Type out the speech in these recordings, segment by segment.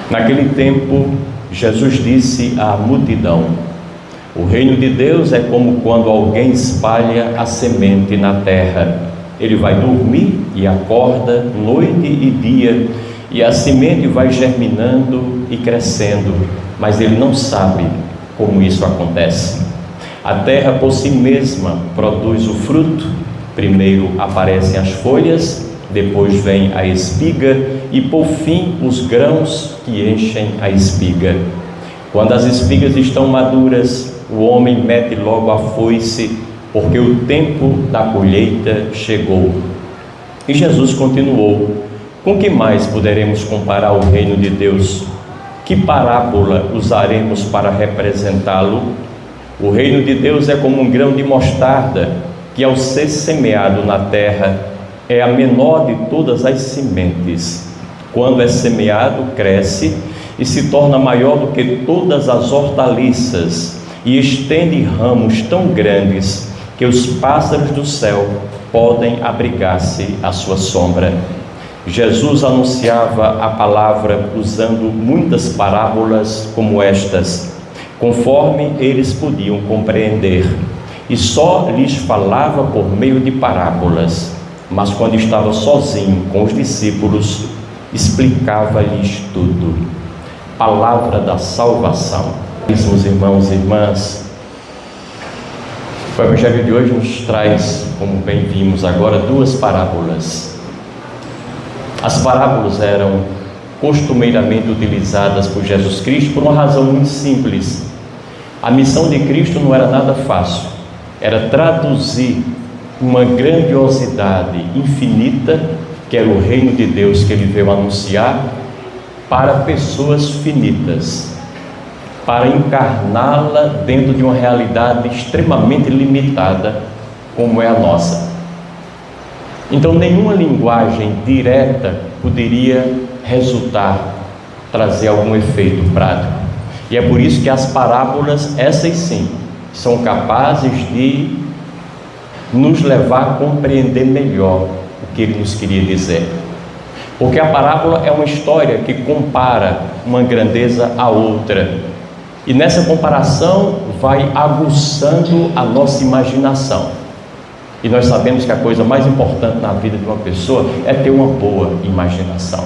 Naquele tempo, Jesus disse à multidão: o reino de Deus é como quando alguém espalha a semente na terra. Ele vai dormir e acorda noite e dia, e a semente vai germinando e crescendo, mas ele não sabe como isso acontece. A terra por si mesma produz o fruto. Primeiro aparecem as folhas, depois vem a espiga e por fim os grãos que enchem a espiga. Quando as espigas estão maduras, o homem mete logo a foice, porque o tempo da colheita chegou. E Jesus continuou: com que mais poderemos comparar o reino de Deus? Que parábola usaremos para representá-lo? O reino de Deus é como um grão de mostarda, que ao ser semeado na terra, é a menor de todas as sementes. Quando é semeado, cresce e se torna maior do que todas as hortaliças, e estende ramos tão grandes que os pássaros do céu podem abrigar-se à sua sombra. Jesus anunciava a palavra usando muitas parábolas como estas, conforme eles podiam compreender, e só lhes falava por meio de parábolas. Mas quando estava sozinho com os discípulos, explicava-lhes tudo. Palavra da salvação. Meus irmãos e irmãs, o Evangelho de hoje nos traz, como bem vimos agora, duas parábolas. As parábolas eram costumeiramente utilizadas por Jesus Cristo por uma razão muito simples. A missão de Cristo não era nada fácil, era traduzir uma grandiosidade infinita, que era o reino de Deus que ele veio anunciar, para pessoas finitas, para encarná-la dentro de uma realidade extremamente limitada, como é a nossa. Então, nenhuma linguagem direta poderia trazer algum efeito prático. E é por isso que as parábolas, essas sim, são capazes de nos levar a compreender melhor o que ele nos queria dizer. Porque a parábola é uma história que compara uma grandeza à outra, e nessa comparação vai aguçando a nossa imaginação. E nós sabemos que a coisa mais importante na vida de uma pessoa é ter uma boa imaginação.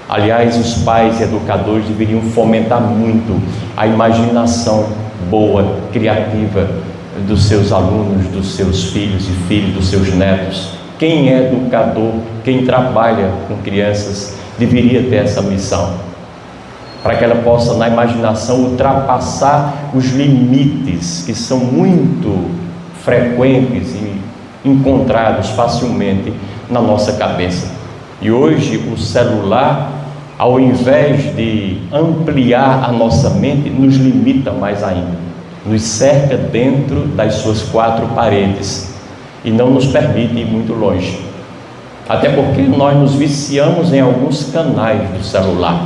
Aliás, os pais e educadores deveriam fomentar muito a imaginação boa, criativa dos seus alunos, dos seus filhos e filhos, dos seus netos. Quem é educador, quem trabalha com crianças, deveria ter essa missão, para que ela possa, na imaginação, ultrapassar os limites que são muito frequentes e encontrados facilmente na nossa cabeça. E hoje o celular, ao invés de ampliar a nossa mente, nos limita mais ainda, nos cerca dentro das suas quatro paredes e não nos permite ir muito longe, até porque nós nos viciamos em alguns canais do celular,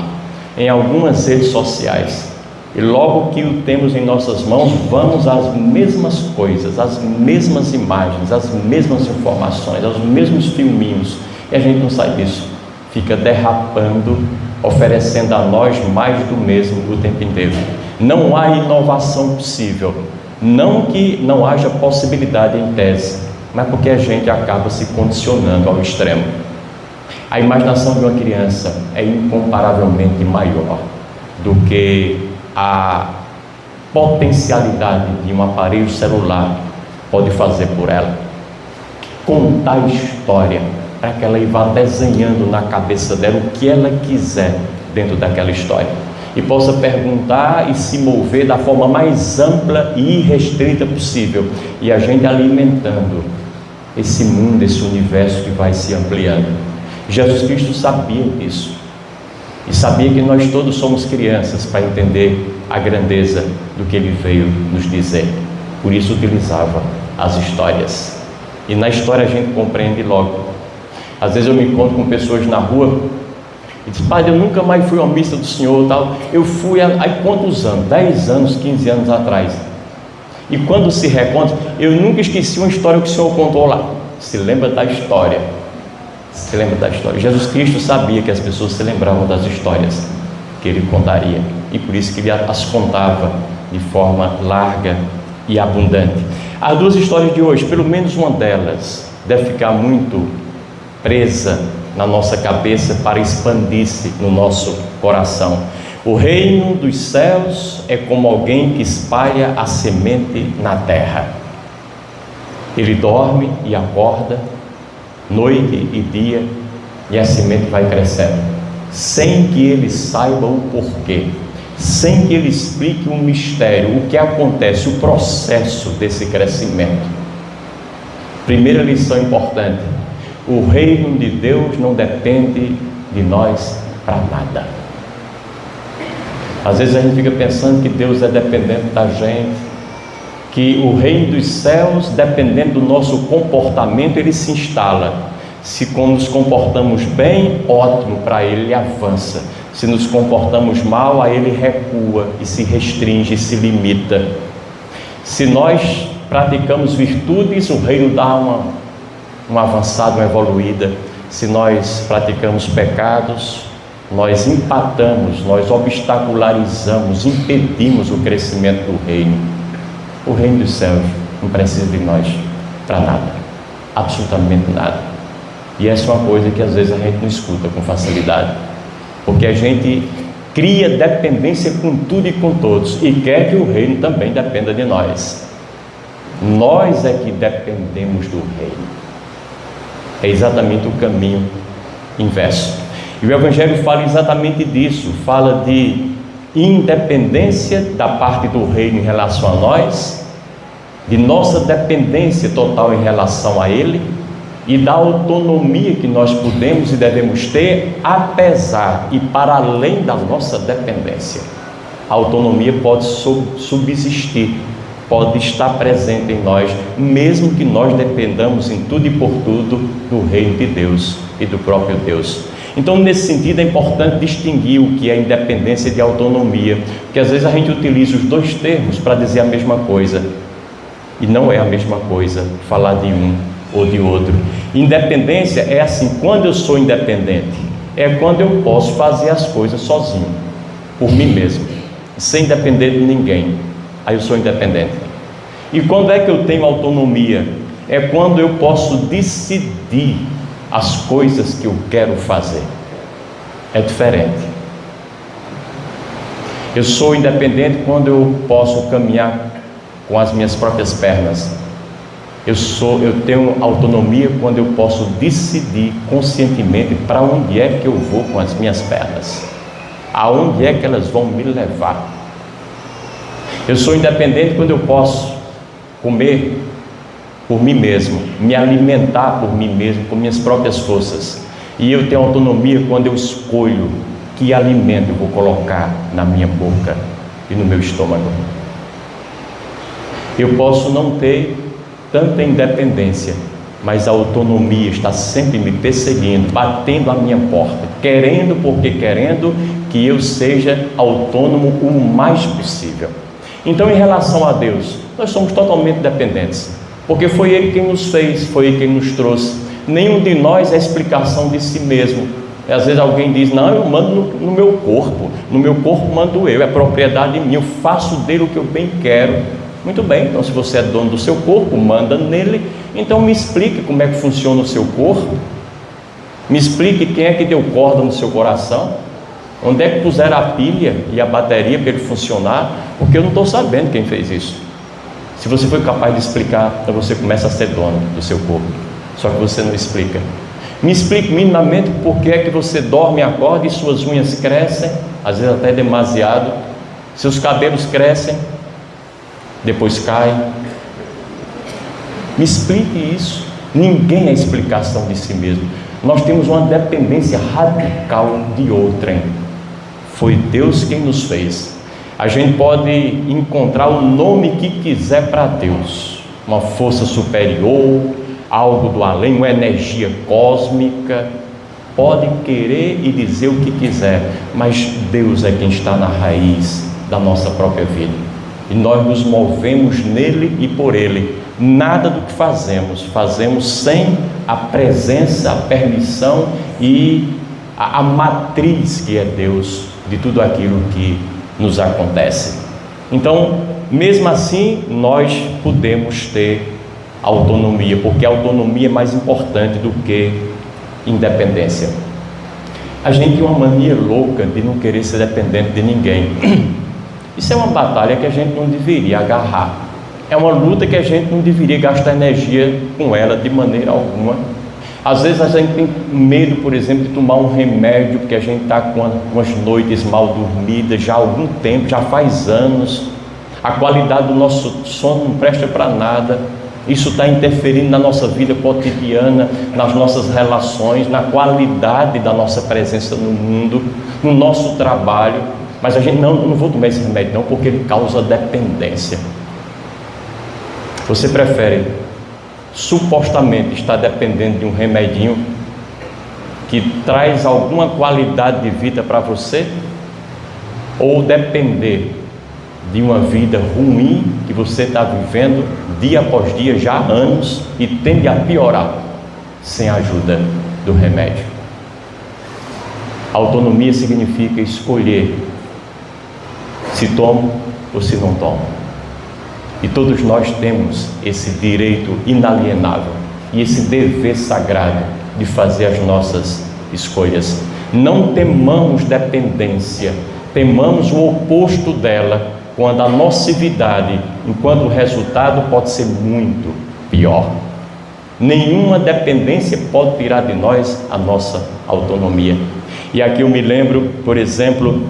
em algumas redes sociais, e logo que o temos em nossas mãos, vamos às mesmas coisas, às mesmas imagens, às mesmas informações, aos mesmos filminhos, e a gente não sai disso, fica derrapando, oferecendo a nós mais do mesmo o tempo inteiro. Não há inovação possível, não que não haja possibilidade em tese, mas porque a gente acaba se condicionando ao extremo. A imaginação de uma criança é incomparavelmente maior do que a potencialidade de um aparelho celular pode fazer por ela. Contar história, para que ela vá desenhando na cabeça dela o que ela quiser dentro daquela história, e possa perguntar e se mover da forma mais ampla e irrestrita possível, e a gente alimentando esse mundo, esse universo que vai se ampliando. Jesus Cristo sabia disso, e sabia que nós todos somos crianças para entender a grandeza do que ele veio nos dizer. Por isso utilizava as histórias, e na história a gente compreende logo. Às vezes eu me encontro com pessoas na rua e diz: padre, eu nunca mais fui à missa do Senhor, tal. Eu fui há quantos anos? 10 anos, 15 anos atrás. E quando se reconta, eu nunca esqueci uma história que o Senhor contou lá. Se lembra da história. Se lembra da história. Jesus Cristo sabia que as pessoas se lembravam das histórias que Ele contaria, e por isso que Ele as contava de forma larga e abundante. As duas histórias de hoje, pelo menos uma delas, deve ficar muito presa na nossa cabeça para expandir-se no nosso coração. O reino dos céus é como alguém que espalha a semente na terra. Ele dorme e acorda, noite e dia, e a semente vai crescendo, sem que ele saiba o porquê, sem que ele explique o mistério, o que acontece, o processo desse crescimento. Primeira lição importante: o reino de Deus não depende de nós para nada. Às vezes a gente fica pensando que Deus é dependente da gente, que o reino dos céus, dependendo do nosso comportamento, ele se instala. Se nos comportamos bem, ótimo, para ele avança. Se nos comportamos mal, aí ele recua e se restringe, se limita. Se nós praticamos virtudes, o reino dá uma avançada, uma evoluída. Se nós praticamos pecados, nós empatamos, nós obstacularizamos, impedimos o crescimento do reino. O reino dos céus não precisa de nós para nada, absolutamente nada. E essa é uma coisa que às vezes a gente não escuta com facilidade, porque a gente cria dependência com tudo e com todos, e quer que o reino também dependa de nós. Nós é que dependemos do reino. É exatamente o caminho inverso. E o Evangelho fala exatamente disso, fala de independência da parte do reino em relação a nós, de nossa dependência total em relação a ele, e da autonomia que nós podemos e devemos ter, apesar e para além da nossa dependência. A autonomia pode subsistir, pode estar presente em nós, mesmo que nós dependamos em tudo e por tudo do reino de Deus e do próprio Deus. Então, nesse sentido, é importante distinguir o que é independência de autonomia, porque às vezes a gente utiliza os dois termos para dizer a mesma coisa, e não é a mesma coisa falar de um ou de outro. Independência é assim: quando eu sou independente, é quando eu posso fazer as coisas sozinho, por mim mesmo, sem depender de ninguém. Aí eu sou independente. E quando é que eu tenho autonomia? É quando eu posso decidir as coisas que eu quero fazer. É diferente. Eu sou independente quando eu posso caminhar com as minhas próprias pernas. Eu tenho autonomia quando eu posso decidir conscientemente para onde é que eu vou com as minhas pernas, aonde é que elas vão me levar. Eu sou independente quando eu posso comer por mim mesmo, me alimentar por mim mesmo, com minhas próprias forças. E eu tenho autonomia quando eu escolho que alimento eu vou colocar na minha boca e no meu estômago. Eu posso não ter tanta independência, mas a autonomia está sempre me perseguindo, batendo à minha porta, querendo que eu seja autônomo o mais possível. Então, em relação a Deus, nós somos totalmente dependentes, porque foi Ele quem nos fez, foi Ele quem nos trouxe. Nenhum de nós é explicação de si mesmo. Às vezes alguém diz: não, eu mando no meu corpo mando eu, é propriedade minha, eu faço dele o que eu bem quero. Muito bem, então se você é dono do seu corpo, manda nele. Então me explique como é que funciona o seu corpo, me explique quem é que deu corda no seu coração, onde é que puseram a pilha e a bateria para ele funcionar, porque eu não estou sabendo quem fez isso. Se você for capaz de explicar, então você começa a ser dono do seu corpo, só que você não explica. Me explique minimamente por que é que você dorme e acorda e suas unhas crescem, às vezes até demasiado, seus cabelos crescem, depois caem. Me explique isso. Ninguém é explicação de si mesmo. Nós temos uma dependência radical de outrem. Foi Deus quem nos fez. A gente pode encontrar o nome que quiser para Deus, uma força superior, algo do além, uma energia cósmica, pode querer e dizer o que quiser, mas Deus é quem está na raiz da nossa própria vida, e nós nos movemos nele e por ele. Nada do que fazemos sem a presença, a permissão e a matriz que é Deus de tudo aquilo que nos acontece. Então, mesmo assim, nós podemos ter autonomia, porque a autonomia é mais importante do que independência. A gente tem uma mania louca de não querer ser dependente de ninguém. Isso é uma batalha que a gente não deveria agarrar. É uma luta que a gente não deveria gastar energia com ela de maneira alguma. Às vezes a gente tem medo, por exemplo, de tomar um remédio, porque a gente está com umas noites mal dormidas já há algum tempo, já faz anos. A qualidade do nosso sono não presta para nada. Isso está interferindo na nossa vida cotidiana, nas nossas relações, na qualidade da nossa presença no mundo, no nosso trabalho. Mas a gente não vou tomar esse remédio não, porque ele causa dependência. Você prefere supostamente estar dependendo de um remedinho que traz alguma qualidade de vida para você, ou depender de uma vida ruim que você está vivendo dia após dia, já há anos, e tende a piorar sem a ajuda do remédio? Autonomia significa escolher se tomo ou se não tomo. E todos nós temos esse direito inalienável e esse dever sagrado de fazer as nossas escolhas. Não temamos dependência, temamos o oposto dela, quando a nocividade, enquanto o resultado pode ser muito pior. Nenhuma dependência pode tirar de nós a nossa autonomia. E aqui eu me lembro, por exemplo,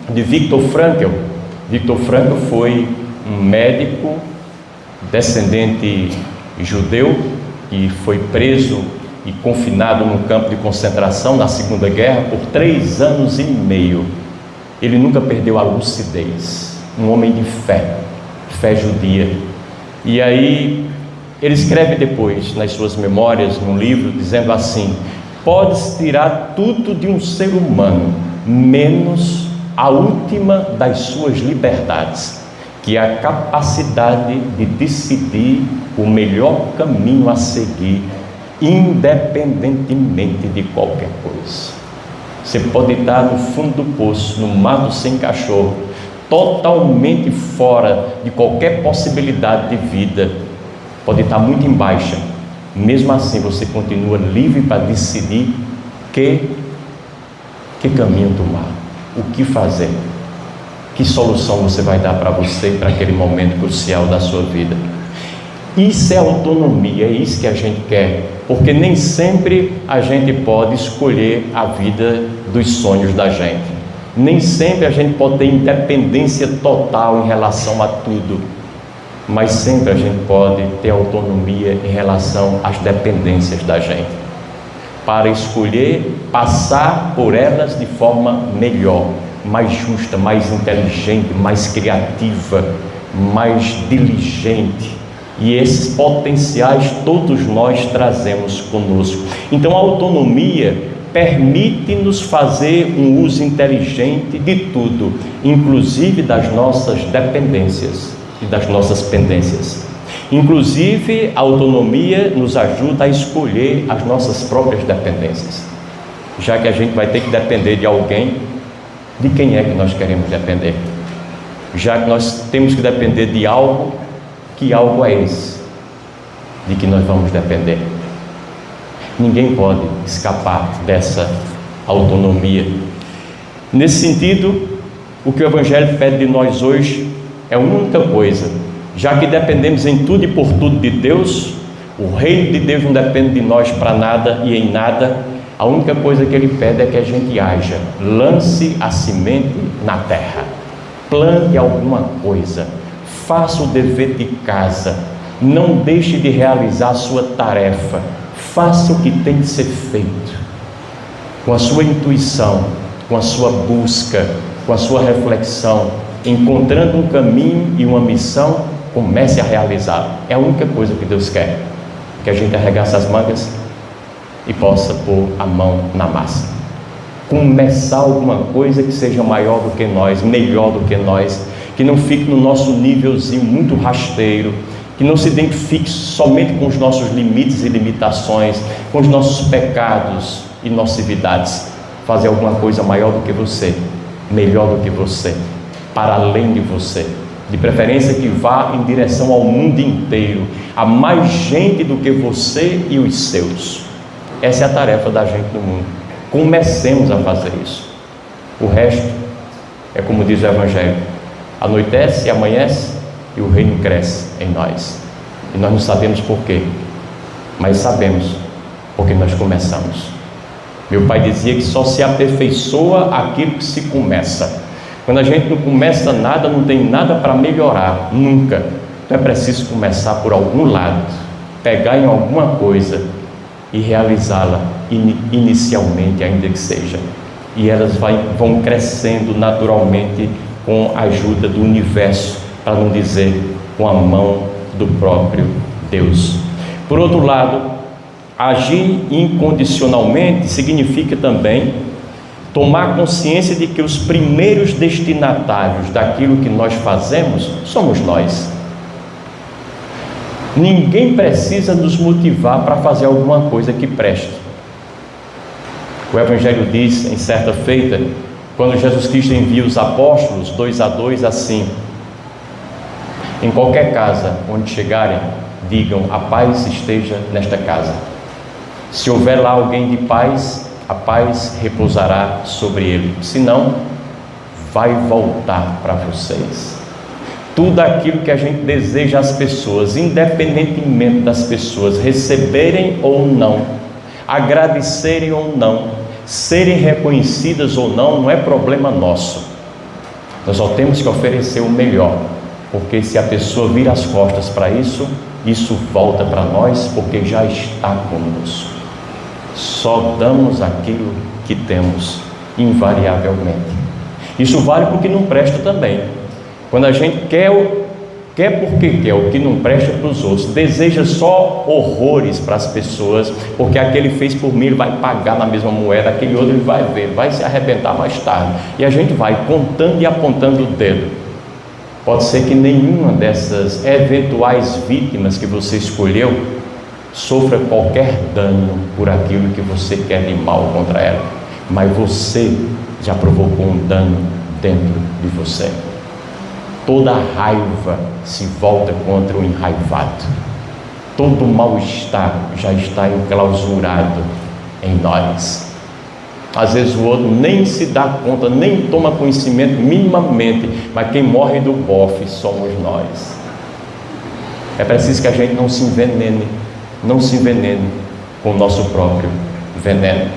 de Viktor Frankl. Viktor Frankl foi um médico descendente judeu que foi preso e confinado num campo de concentração na Segunda Guerra por 3 anos e meio. Ele nunca perdeu a lucidez, um homem de fé judia. E aí ele escreve depois nas suas memórias, num livro, dizendo assim: pode-se tirar tudo de um ser humano, menos a última das suas liberdades, que é a capacidade de decidir o melhor caminho a seguir, independentemente de qualquer coisa. Você pode estar no fundo do poço, no mato sem cachorro, totalmente fora de qualquer possibilidade de vida, pode estar muito em baixa, mesmo assim você continua livre para decidir que caminho tomar, o que fazer, que solução você vai dar para você, para aquele momento crucial da sua vida. Isso é autonomia, é isso que a gente quer, porque nem sempre a gente pode escolher a vida dos sonhos da gente, nem sempre a gente pode ter independência total em relação a tudo, mas sempre a gente pode ter autonomia em relação às dependências da gente, para escolher passar por elas de forma melhor, mais justa, mais inteligente, mais criativa, mais diligente. E esses potenciais todos nós trazemos conosco. Então a autonomia permite-nos fazer um uso inteligente de tudo, inclusive das nossas dependências e das nossas pendências. Inclusive a autonomia nos ajuda a escolher as nossas próprias dependências. Já que a gente vai ter que depender de alguém, de quem é que nós queremos depender? Já que nós temos que depender de algo, que algo é esse de que nós vamos depender? Ninguém pode escapar dessa autonomia. Nesse sentido, o que o Evangelho pede de nós hoje é uma única coisa: já que dependemos em tudo e por tudo de Deus, o reino de Deus não depende de nós para nada e em nada. A única coisa que Ele pede é que a gente haja, lance a semente na terra, plante alguma coisa, faça o dever de casa, não deixe de realizar a sua tarefa, faça o que tem que ser feito, com a sua intuição, com a sua busca, com a sua reflexão, encontrando um caminho e uma missão, comece a realizar. É a única coisa que Deus quer, que a gente arregace as mangas e possa pôr a mão na massa, começar alguma coisa que seja maior do que nós, melhor do que nós, que não fique no nosso nívelzinho muito rasteiro, que não se identifique somente com os nossos limites e limitações, com os nossos pecados e nocividades. Fazer alguma coisa maior do que você, melhor do que você, para além de você, de preferência que vá em direção ao mundo inteiro, a mais gente do que você e os seus. Essa é a tarefa da gente no mundo. Comecemos a fazer isso. O resto é como diz o Evangelho: anoitece e amanhece e o reino cresce em nós. E nós não sabemos porquê, mas sabemos porque nós começamos. Meu pai dizia que só se aperfeiçoa aquilo que se começa. Quando a gente não começa nada, não tem nada para melhorar, nunca. Então é preciso começar por algum lado, pegar em alguma coisa e realizá-la inicialmente, ainda que seja. E elas vão crescendo naturalmente com a ajuda do universo, para não dizer com a mão do próprio Deus. Por outro lado, agir incondicionalmente significa também tomar consciência de que os primeiros destinatários daquilo que nós fazemos somos nós. Ninguém precisa nos motivar para fazer alguma coisa que preste. O Evangelho diz, em certa feita, quando Jesus Cristo envia os apóstolos 2 a 2, assim: em qualquer casa onde chegarem, digam: a paz esteja nesta casa. Se houver lá alguém de paz, a paz repousará sobre ele, senão vai voltar para vocês. Tudo aquilo que a gente deseja às pessoas, independentemente das pessoas receberem ou não, agradecerem ou não, serem reconhecidas ou não, não é problema nosso. Nós só temos que oferecer o melhor, porque se a pessoa vira as costas para isso, isso volta para nós, porque já está conosco. Só damos aquilo que temos, invariavelmente. Isso vale para o que não presta também. Quando a gente quer porque quer o que não presta para os outros, deseja só horrores para as pessoas, porque aquele fez por mim, ele vai pagar na mesma moeda, aquele outro ele vai ver, vai se arrebentar mais tarde, e a gente vai contando e apontando o dedo. Pode ser que nenhuma dessas eventuais vítimas que você escolheu sofra qualquer dano por aquilo que você quer de mal contra ela, mas você já provocou um dano dentro de você. Toda raiva se volta contra o enraivado. Todo mal-estar já está enclausurado em nós. Às vezes o outro nem se dá conta, nem toma conhecimento minimamente, mas quem morre do bofe somos nós. É preciso que a gente não se envenene com o nosso próprio veneno.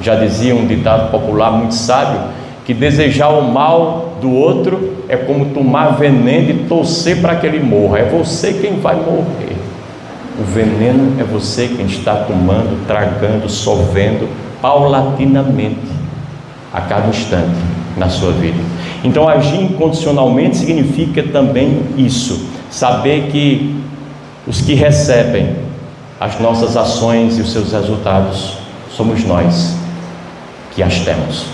Já dizia um ditado popular muito sábio, que desejar o mal do outro é como tomar veneno e torcer para que ele morra. É você quem vai morrer. O veneno é você quem está tomando, tragando, sorvendo paulatinamente a cada instante na sua vida. Então, agir incondicionalmente significa também isso, saber que os que recebem as nossas ações e os seus resultados somos nós que as temos,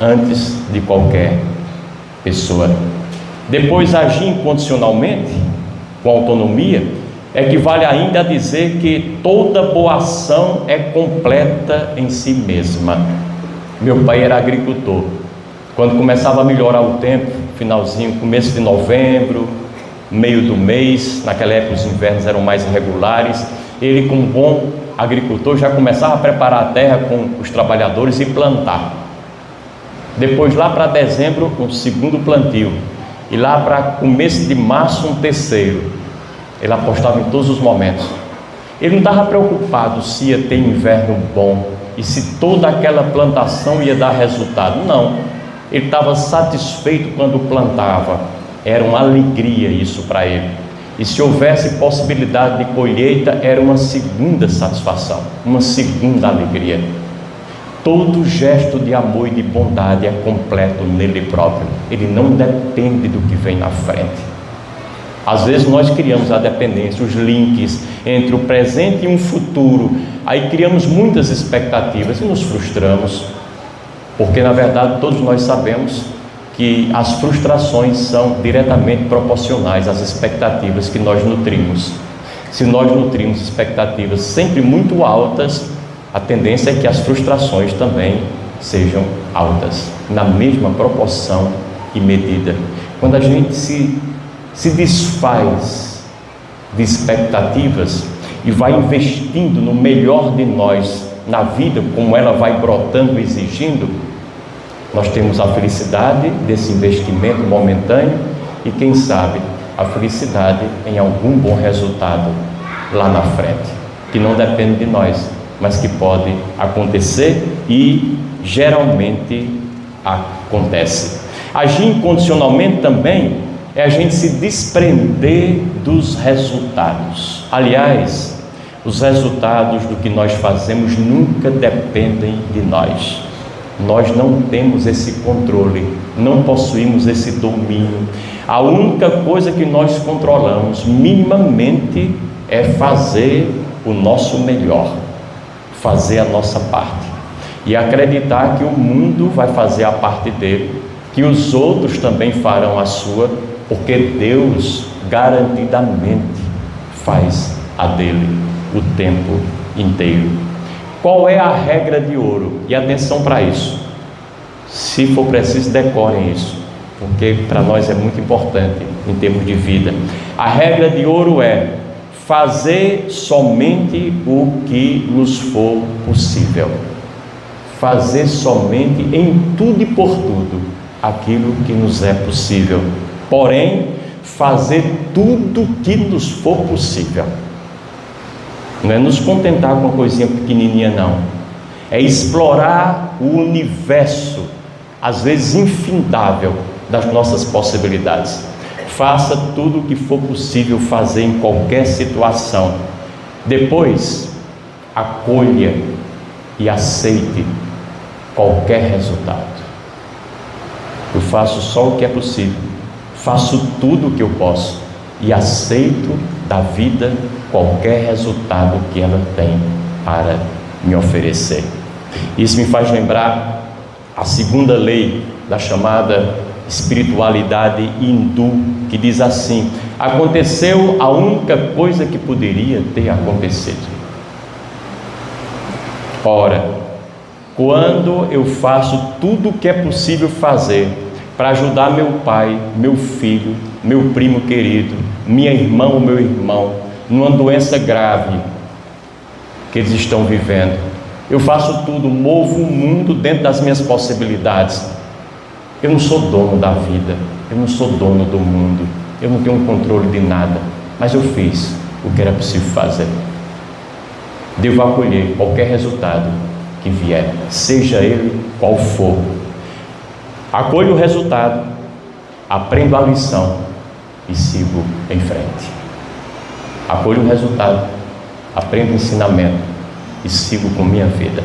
antes de qualquer pessoa. Depois, agir incondicionalmente, com autonomia, equivale ainda a dizer que toda boa ação é completa em si mesma. Meu pai era agricultor. Quando começava a melhorar o tempo, finalzinho, começo de novembro, meio do mês, naquela época os invernos eram mais irregulares, ele, como bom agricultor, já começava a preparar a terra com os trabalhadores e plantar. Depois, lá para dezembro, um segundo plantio, e lá para começo de março, um terceiro. Ele apostava em todos os momentos. Ele não estava preocupado se ia ter inverno bom e se toda aquela plantação ia dar resultado. Não, ele estava satisfeito quando plantava. Era uma alegria isso para ele. E se houvesse possibilidade de colheita, era uma segunda satisfação, uma segunda alegria. Todo gesto de amor e de bondade é completo nele próprio. Ele não depende do que vem na frente. Às vezes nós criamos a dependência, os links entre o presente e um futuro. Aí criamos muitas expectativas e nos frustramos, porque na verdade todos nós sabemos que as frustrações são diretamente proporcionais às expectativas que nós nutrimos. Se nós nutrimos expectativas sempre muito altas, a tendência é que as frustrações também sejam altas. na mesma proporção e medida. Quando a gente se desfaz de expectativas e vai investindo no melhor de nós, na vida, como ela vai brotando, exigindo, nós temos a felicidade desse investimento momentâneo e, quem sabe, a felicidade em algum bom resultado lá na frente, que não depende de nós, mas que pode acontecer e geralmente acontece. Agir incondicionalmente também é a gente se desprender dos resultados. Aliás, os resultados do que nós fazemos nunca dependem de nós. Nós não temos esse controle, não possuímos esse domínio. A única coisa que nós controlamos minimamente é fazer o nosso melhor, fazer a nossa parte e acreditar que o mundo vai fazer a parte dele, que os outros também farão a sua, porque Deus garantidamente faz a dele o tempo inteiro. Qual é a regra de ouro? E atenção para isso, se for preciso decorem isso, porque para nós é muito importante em termos de vida. A regra de ouro é fazer somente o que nos for possível, fazer somente em tudo e por tudo aquilo que nos é possível, porém fazer tudo que nos for possível. Não é nos contentar com uma coisinha pequenininha, não. É explorar o universo, às vezes infindável, das nossas possibilidades. Faça tudo o que for possível fazer em qualquer situação. Depois, acolha e aceite qualquer resultado. Eu faço só o que é possível, faço tudo o que eu posso e aceito da vida qualquer resultado que ela tem para me oferecer. Isso me faz lembrar a segunda lei da chamada espiritualidade hindu, que diz assim: aconteceu a única coisa que poderia ter acontecido. Ora, quando eu faço tudo o que é possível fazer para ajudar meu pai, meu filho, meu primo querido, minha irmã ou meu irmão, numa doença grave que eles estão vivendo, eu faço tudo, movo o mundo dentro das minhas possibilidades. Eu não sou dono da vida, eu não sou dono do mundo, eu não tenho controle de nada, mas eu fiz o que era possível fazer. Devo acolher qualquer resultado que vier, seja ele qual for. Acolho o resultado, aprendo a lição e sigo em frente. Acolho o resultado, aprendo o ensinamento e sigo com minha vida.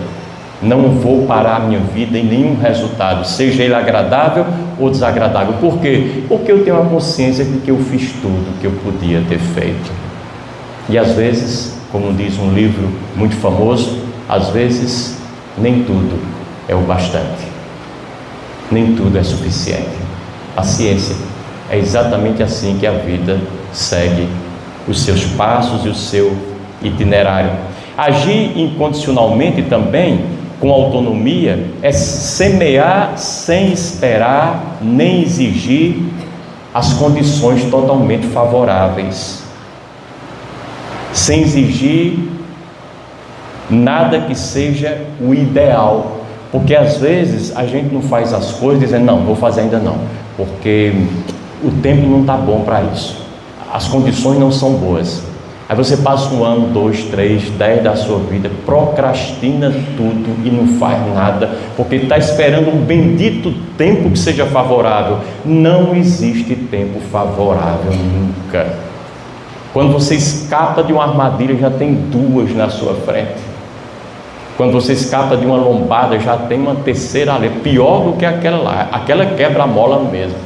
Não vou parar a minha vida em nenhum resultado, seja ele agradável ou desagradável. Por quê? Porque eu tenho a consciência de que eu fiz tudo que eu podia ter feito. E às vezes, como diz um livro muito famoso, às vezes nem tudo é o bastante, nem tudo é suficiente. Paciência, é exatamente assim que a vida segue os seus passos e o seu itinerário. Agir incondicionalmente também, com autonomia, é semear sem esperar nem exigir as condições totalmente favoráveis, sem exigir nada que seja o ideal, porque às vezes a gente não faz as coisas dizendo, não, vou fazer ainda não, porque o tempo não está bom para isso, as condições não são boas. Aí você passa 1 ano, 2, 3, 10 da sua vida, procrastina tudo e não faz nada, porque está esperando um bendito tempo que seja favorável. Não existe tempo favorável nunca. Quando você escapa de uma armadilha, já tem 2 na sua frente. Quando você escapa de uma lombada, já tem uma terceira ali, pior do que aquela lá, aquela quebra a mola mesmo.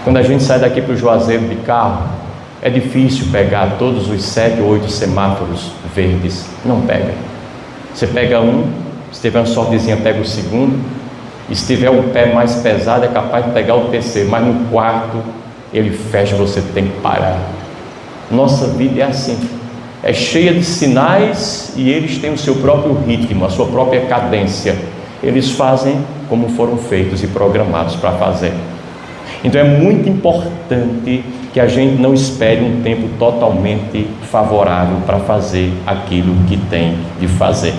Quando a gente sai daqui para o Juazeiro de carro, é difícil pegar todos os 7 ou 8 semáforos verdes, não pega. Você pega um, se tiver uma sortezinha, pega o segundo, e se tiver um pé mais pesado, é capaz de pegar o terceiro, mas no quarto, ele fecha, você tem que parar. Nossa vida é assim, é cheia de sinais e eles têm o seu próprio ritmo, a sua própria cadência. eles fazem como foram feitos e programados para fazer. Então é muito importante que a gente não espere um tempo totalmente favorável para fazer aquilo que tem de fazer.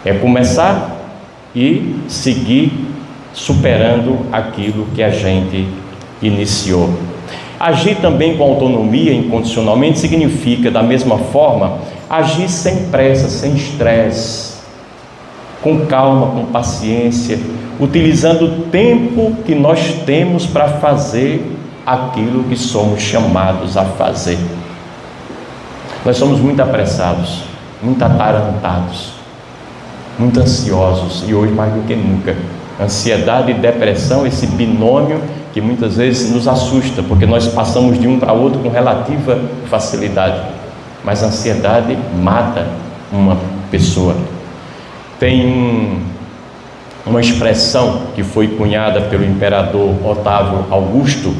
É começar e seguir superando aquilo que a gente iniciou. Agir também com autonomia, incondicionalmente, significa, da mesma forma, agir sem pressa, sem estresse, com calma, com paciência, utilizando o tempo que nós temos para fazer aquilo que somos chamados a fazer. Nós somos muito apressados, muito atarantados, muito ansiosos, e hoje mais do que nunca. Ansiedade e depressão, esse binômio que muitas vezes nos assusta, porque nós passamos de um para outro com relativa facilidade, mas a ansiedade mata uma pessoa. Tem uma expressão que foi cunhada pelo imperador Otávio Augusto,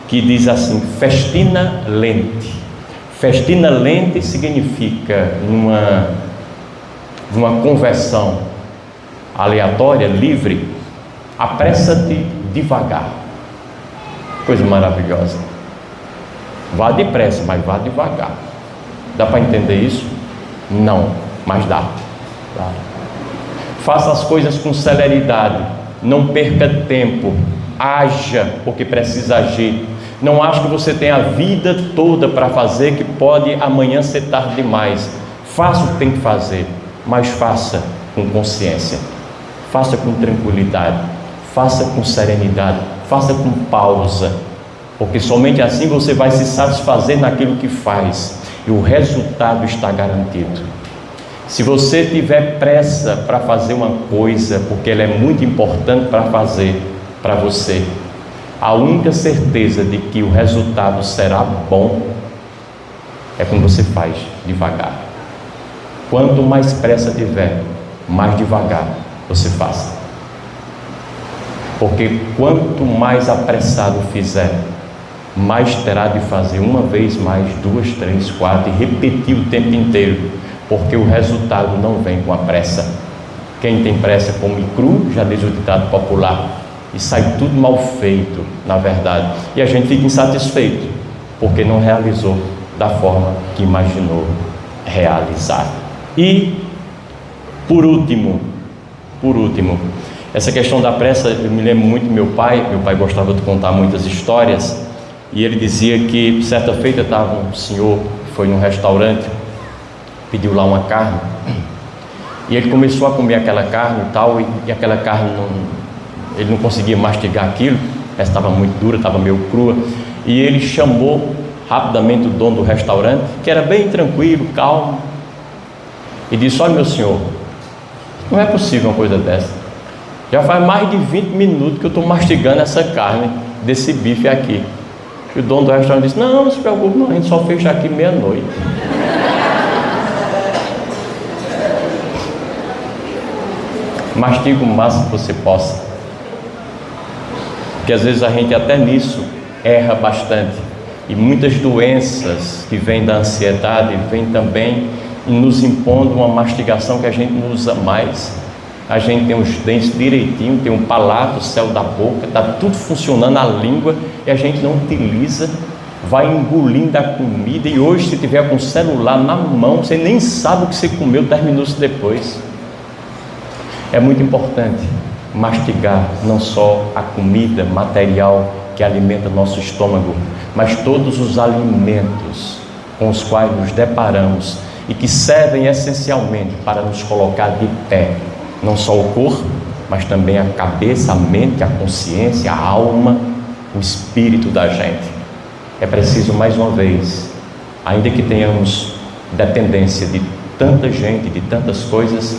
que diz assim: festina lente. Festina lente significa, numa conversão aleatória, livre, apressa-te devagar. Coisa maravilhosa. Vá depressa, mas vá devagar. Dá para entender isso? Não, mas dá. Faça as coisas com celeridade, não perca tempo, haja porque precisa agir. Não ache que você tem a vida toda para fazer, que pode amanhã ser tarde demais. Faça o que tem que fazer, mas faça com consciência, faça com tranquilidade, faça com serenidade, faça com pausa, porque somente assim você vai se satisfazer naquilo que faz e o resultado está garantido. Se você tiver pressa para fazer uma coisa, porque ela é muito importante para fazer para você, a única certeza de que o resultado será bom é quando você faz devagar. Quanto mais pressa tiver, mais devagar você faça. Porque quanto mais apressado fizer, mais terá de fazer uma vez mais, 2, 3, 4 e repetir o tempo inteiro, porque o resultado não vem com a pressa. Quem tem pressa come cru, já diz o ditado popular, e sai tudo mal feito, na verdade, e a gente fica insatisfeito porque não realizou da forma que imaginou realizar. E por último, essa questão da pressa, eu me lembro muito do meu pai gostava de contar muitas histórias, e ele dizia que certa feita estava um senhor que foi num restaurante, pediu lá uma carne, e ele começou a comer aquela carne e tal, e aquela carne ele não conseguia mastigar aquilo, ela estava muito dura, estava meio crua, e ele chamou rapidamente o dono do restaurante, que era bem tranquilo, calmo, e disse: olha, meu senhor, não é possível uma coisa dessa, já faz mais de 20 minutos que eu estou mastigando essa carne desse bife aqui. E o dono do restaurante disse: não se preocupe, não, a gente só fecha aqui meia-noite. Mastiga o máximo que você possa, porque às vezes a gente até nisso erra bastante, e muitas doenças que vêm da ansiedade vêm também nos impondo uma mastigação que a gente não usa mais. A gente tem os dentes direitinho, tem um palato, o céu da boca, está tudo funcionando, a língua, e a gente não utiliza, vai engolindo a comida, e hoje, se tiver com o celular na mão, você nem sabe o que você comeu 10 minutos depois. É muito importante mastigar não só a comida material que alimenta nosso estômago, mas todos os alimentos com os quais nos deparamos e que servem essencialmente para nos colocar de pé, não só o corpo, mas também a cabeça, a mente, a consciência, a alma, o espírito da gente. É preciso, mais uma vez, ainda que tenhamos dependência de tanta gente, de tantas coisas,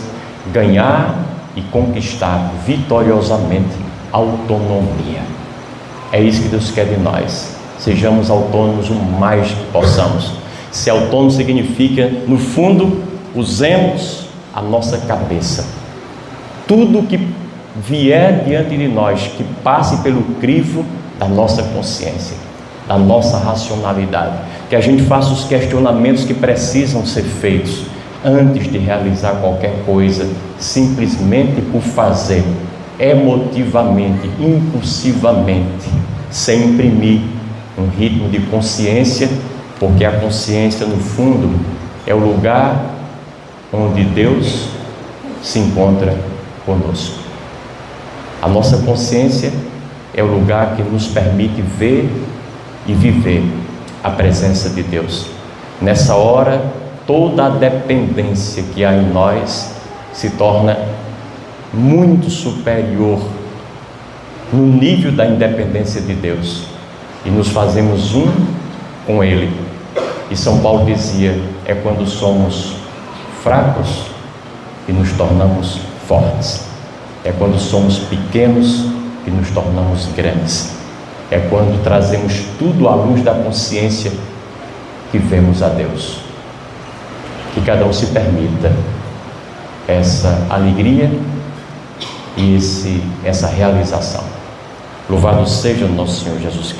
ganhar e conquistar vitoriosamente autonomia. É isso que Deus quer de nós. Sejamos autônomos o mais que possamos. Ser autônomo significa, no fundo, usemos a nossa cabeça. Tudo que vier diante de nós, que passe pelo crivo da nossa consciência, da nossa racionalidade, que a gente faça os questionamentos que precisam ser feitos, antes de realizar qualquer coisa, simplesmente por fazer, emotivamente, impulsivamente, sem imprimir um ritmo de consciência, porque a consciência, no fundo, é o lugar onde Deus se encontra conosco. A nossa consciência é o lugar que nos permite ver e viver a presença de Deus. Nessa hora, toda a dependência que há em nós se torna muito superior no nível da independência de Deus, e nos fazemos um com Ele. E São Paulo dizia: é quando somos fracos que nos tornamos fortes, é quando somos pequenos que nos tornamos grandes, é quando trazemos tudo à luz da consciência que vemos a Deus. Que cada um se permita essa alegria e essa realização. Louvado seja o nosso Senhor Jesus Cristo.